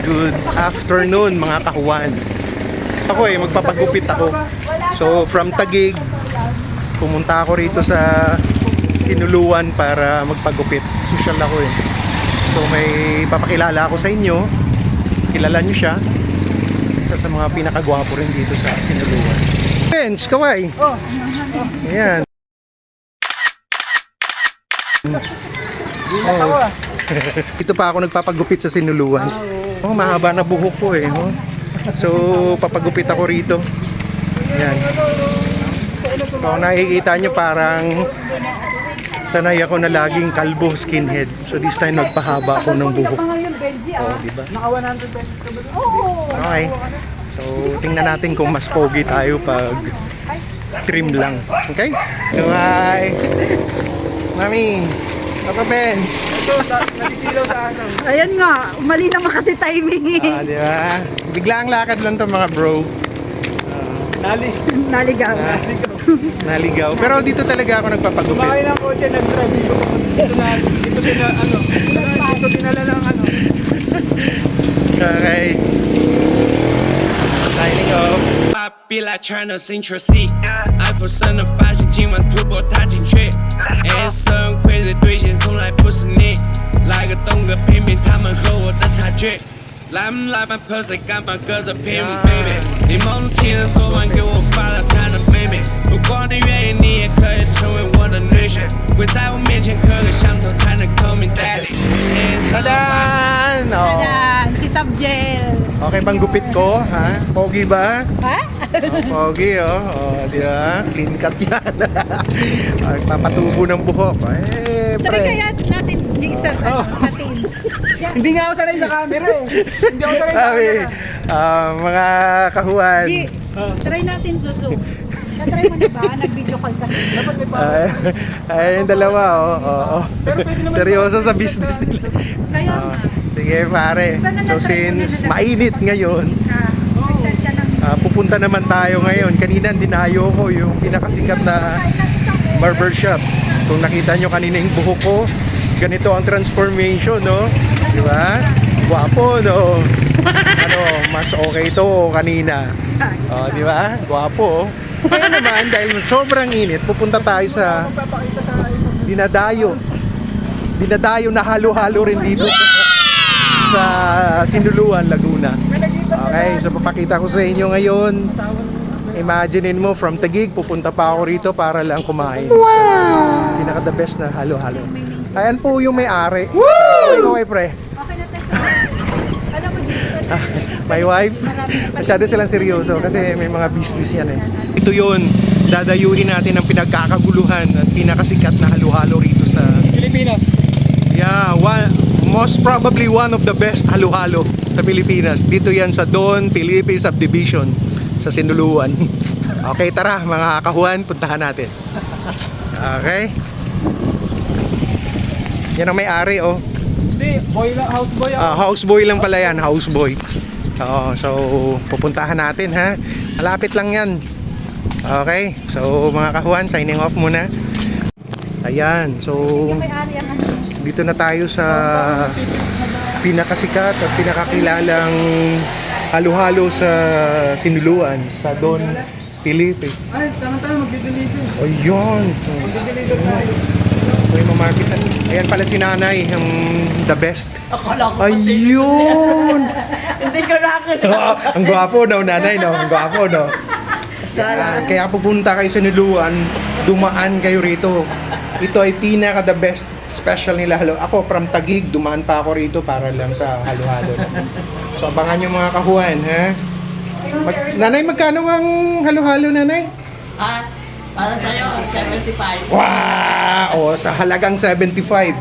good afternoon mga kahuwan. Ako magpapagupit ako. So from Taguig, pumunta ako rito sa Sinuluan para magpagupit. Social ako So may papakilala ako sa inyo. Kilala nyo siya. Isa sa mga pinakagwapo rin dito sa Sinuluan. Bench, kaway. Ayan. Dito pa ako nagpapagupit sa Sinuluan. Mahaba na buhok ko So papagupit ako rito. Ayan. So nakikita nyo parang sanay ako na laging kalbo, skinhead. So this time nagpahaba ako ng buhok. Diba? Naka 100 pesos ka ba? Okay. So tingnan natin kung mas pogi tayo pag trim lang. Okay? So hi! Mami! Papa Benz! Ito, nasisilaw sa ano. Ayan nga, mali naman kasi timing Diba? Biglang lakad lang to mga bro. Naligaw. Naligaw. Pero dito talaga ako nagpapagupit. Sumakay ng kotse, nag-drive dito dinala ng ano. Okay. Signing off. 必来全都 Central C，iPhone 生的发现今晚突破它精确，S 很贵的兑现从来不是你，来个动个偏偏他们和我的差距。来不来吧 ，Perse 干嘛搁着偏我 baby？你梦中情人昨晚给我发了他的妹妹，如果你愿意，你也可以成为我的女婿，会在我面前磕个响头才能 call me daddy。Tadan! Ayan, si Subgel. Okay bang gupit ko? Ha? Pogi ba? Ha? Pogi di ba? Clean cut yan. Papatubo ng buhok. Try kaya natin Jason sa teams. Hindi nga ako sanay sa camera Hindi ako sanay sa camera. Mga kahuwan. G, try natin sa Zoom. Na-try mo na ba? Nag-video call ka. Dapat may pa. Yung dalawa, Pero pwede naman seryoso sa business nila. Kaya nga. Sige pare. So since mainit ngayon, Present ka ng pupunta naman tayo ngayon. Kanina dinayo ko yung pinakasikat na barbershop. Kung nakita nyo kanina yung buhok ko, ganito ang transformation, no? Di ba? Gwapo, no? Mas okay to kanina. Di ba? Gwapo. Kaya naman, dahil sobrang init, pupunta tayo sa papakita sa dinadayo na halo-halo rin dito sa Sinuluan, Laguna. Okay, so papakita ko sa inyo ngayon. Imaginein mo, from Taguig, pupunta pa ako rito para lang kumain. Wow! Pinaka the best na halo-halo. Ayan po yung may-ari. Okay, pre. Okay na tayo. Alam mo, Jason. My wife, masyado silang seryoso kasi may mga business yan Ito yun, dadayuhin natin ang pinagkakaguluhan at pinakasikat na halo-halo rito sa Pilipinas. Yeah, most probably one of the best halo-halo sa Pilipinas. Dito yan sa Don Felipe Subdivision sa Sinuluan. Okay, tara mga kahuan, puntahan natin. Okay. Yan ang may-ari Hindi, boy lang, houseboy ako. Houseboy lang pala yan, houseboy. So pupuntahan natin ha. Malapit lang yan. Okay, so mga kahuan, signing off muna. Ayan, so May-ari ang ano. dito na tayo sa pinakasikat at pinakakilalang halo-halo sa Sinuluan, sa Don Felipe. Ay, tama-tama, mag-deliver. Ayun. Mag-deliver tayo. May mamarket na. Ayan pala si nanay, ang the best. Akala ko Ayun! Hindi ko nakakita. Ang gwapo daw nanay, no? Ang gwapo, no? Kaya pupunta kayo sa Sinuluan, dumaan kayo rito. Ito ay pinaka the best special nila halo. Ako from Taguig, dumaan pa ako rito para lang sa halo-halo. So abangan yung mga kahuan, ha? Nanay, magkano ang halo-halo, nanay? Para sa'yo, 75. Wow! Sa halagang 75.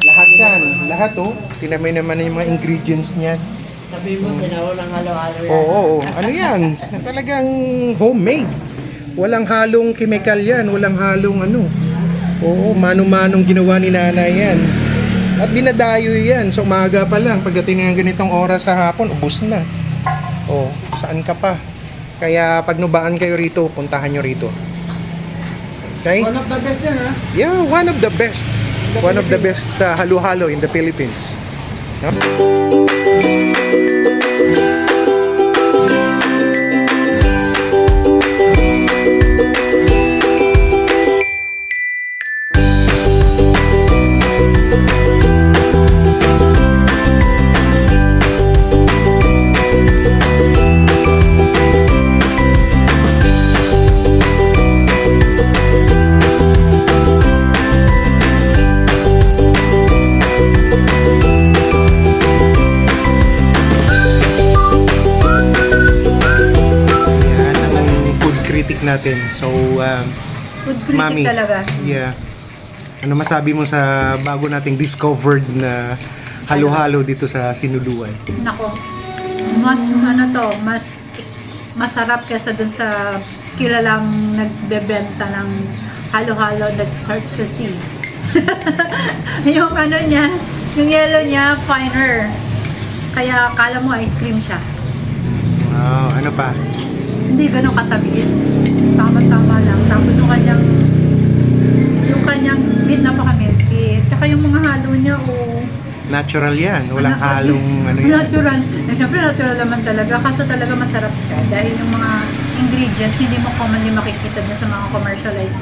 Lahat yan. Lahat, Tinamay naman yung mga ingredients niyan. Sabi mo, sinaw ng halo-halo yan. Oo. Ano yan? Talagang homemade. Walang halong chemical yan. Walang halong Oo, mano-manong ginawa ni nanay yan. At dinadayo yan. So umaga pa lang. Pagdating ng ganitong oras sa hapon, ubos na. Saan ka pa? Kaya pag nubaan kayo rito, puntahan nyo rito. Okay? One of the best yan, ha? Yeah, one of the best. One of the best halo-halo in the Philippines. No? natin. So, Food critic Mami, talaga. yeah. Ano masabi mo sa bago nating discovered na halo-halo dito sa Sinuluan? Nako, mas masarap kaysa dun sa kilalang nagbebenta ng halo-halo that starts sa C. Yung ano niya, yung yellow niya, finer. Kaya akala mo ice cream siya. Wow, ano pa? Hindi ganun katamis. Tama-tama lang. Tapos yung kanyang meat napaka-milky. Tsaka yung mga halo niya, Natural yan. Walang halong ano yan. natural. Siyempre natural naman talaga. Kaso talaga masarap siya. Dahil yung mga ingredients, hindi mo commonly makikita niya sa mga commercialized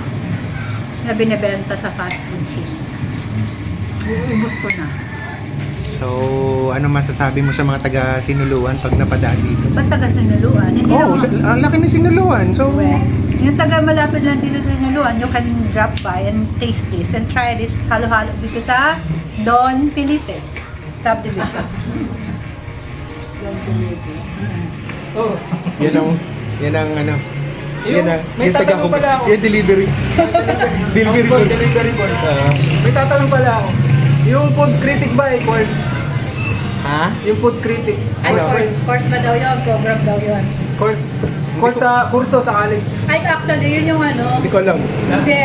na binibenta sa fast food chains. Uubos ko na. So, ano masasabi mo sa mga taga Sinuluan pag napadaan dito? Ba't taga Sinuluan? Hindi Oh, naman. ang laki ng Sinuluan. So, Yung taga malapit lang dito sa Sinuluan, you can drop by and taste this and try this halo-halo dito sa Don Felipe. Top Division. Oh. yan ang ano. Yung- may yung tatanong pala ako. Yung delivery. Delivery boy. Delivery boy. May tatanong pala ako. Yung food critic ba equals? Ha? Yung food critic. Ay, course ba daw yun? Program daw yun. Course sa kurso sa college. Ay, actually, yun yung ano. Hindi ko alam. Hindi.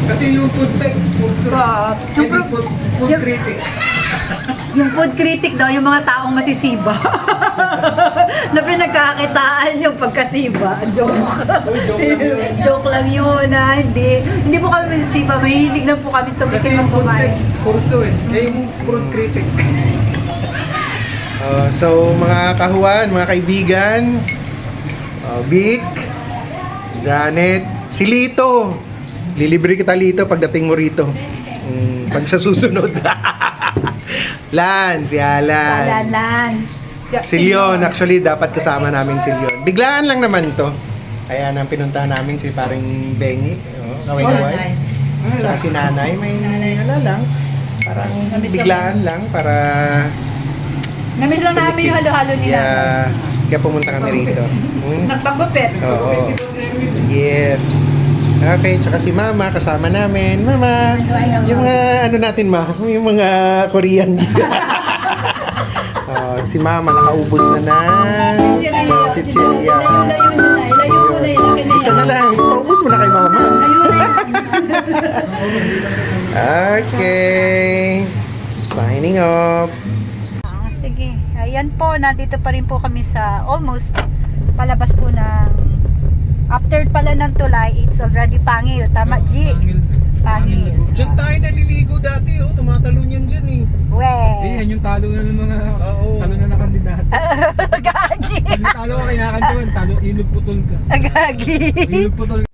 Kasi yung food tech kurso. Yung Hindi food yung- critic. Yung food critic daw, yung mga taong masisiba. Na pinagkakitaan yung pagkasiba. Joke. joke lang yun. Joke lang yun, ha? Hindi po kami masisiba. Mahilig lang po kami Kasi tumikim yung ng food tech kumain. kurso eh. Yung food critic. So, mga kahuan, mga kaibigan, Vic, Janet, si Lito. Lilibre kita Lito pagdating mo rito. Pag sa susunod. Lan, si Alan. Alalan. Si Leon, actually dapat kasama namin si Leon. Biglaan lang naman to. Kaya nang pinunta namin si paring Bengi, kaway-kaway. Tsaka si Nanay, may ano lang. Parang biglaan lang para Namiss lang namin yung halo-halo nila. kaya pumunta kami rito. Nagpagupit. Oo. Yes. Okay, tsaka si Mama kasama namin. Mama, yung mga ano natin yung mga Korean. Si Mama nakaubos na ng chichirya. Layo mo na yun. Isa na lang, paubos mo na kay Mama. Okay. Signing off. Sige. Ayan po, nandito pa rin po kami sa almost palabas po ng after pala ng tulay, it's already Pangil. Tama, G? Pangil. Diyan tayo naliligo dati, tumatalo niyan dyan eh. Hindi, We. yan yung talo na ng mga Oo. talo na ng kandidato. Gagi. Yung talo ka kinakantsawan, talo, ilog putol ka. Gagi. Ilog putol